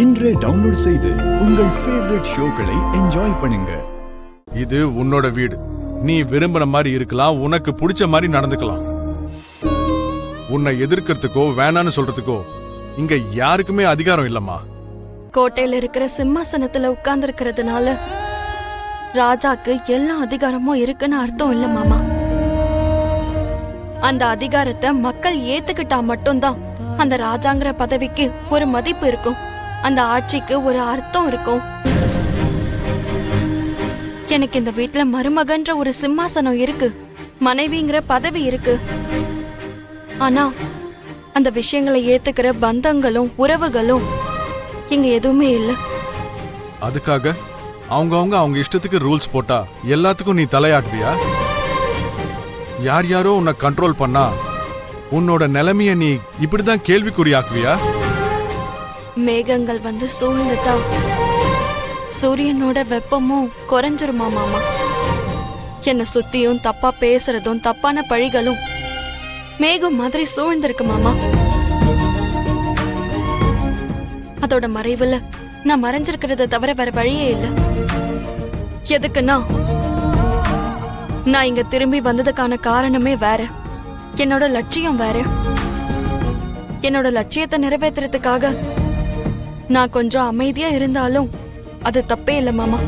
இன்றே டவுன்லோட் செய்து உங்கள் ஃபேவரட் ஷோக்களை என்ஜாய் பண்ணுங்க. இது உன்னோட வீடு. நீ விரும்பின மாதிரி இருக்கலாம், உனக்கு பிடிச்ச மாதிரி நடந்துக்கலாம். உன்னை எதிர்க்கிறதுக்கோ வேணான்னு சொல்றதுக்கோ இங்க யாருக்குமே அதிகாரம் இல்லம்மா. கோட்டையில இருக்கிற சிம்மாசனத்துல உட்கார்ந்து இருக்கிறதுனால ராஜாக்கு எல்லா அதிகாரமும் இருக்குன்னு அர்த்தம் இல்ல மாமா. அந்த அதிகாரத்தை மக்கள் ஏத்துக்கிட்டா மட்டும்தான் அந்த ராஜாங்கிற பதவிக்கு ஒரு மதிப்பு இருக்கும், அந்த ஆட்சிக்கு ஒரு அர்த்தம் இருக்கும். எனக்கு இந்த வீட்டுல மருமகன்ற ஒரு சிம்மாசனம் இருக்கு, மனைவிங்கிற பதவி இருக்கு. ஆனா அந்த விஷயங்களை ஏத்துக்கிற பந்தங்களும் உறவுகளும் இங்க எதுவுமே இல்ல. அதுக்காக அவங்க இஷ்டத்துக்கு ரூல்ஸ் போட்டா எல்லாத்துக்கும் நீ தலையாக்குவியா? யார் யாரோ உன்னை கண்ட்ரோல் பண்ணா உன்னோட நிலைமைய நீ இப்படிதான் கேள்விக்குறியாக்குவியா? மேகங்கள் வந்து சூழ்ந்துட்டா சூரியனோட வெப்பமும் குறைஞ்சிருமா மாமா? என்ன சுத்தியும் தப்பா பேசுறதும் தப்பான பழிகளும் மேகம் மாதிரி சூழ்ந்திருக்கு மாமா. அதோட மறைவுல நான் மறைஞ்சிருக்கிறத தவிர வேற வழியே இல்ல. எதுக்குன்னா நான் இங்க திரும்பி வந்ததுக்கான காரணமே வேற, என்னோட லட்சியம் வேற. என்னோட லட்சியத்தை நிறைவேற்றுறதுக்காக நான் கொஞ்சம் அமைதியா இருந்தாலும் அது தப்பே இல்ல மாமா.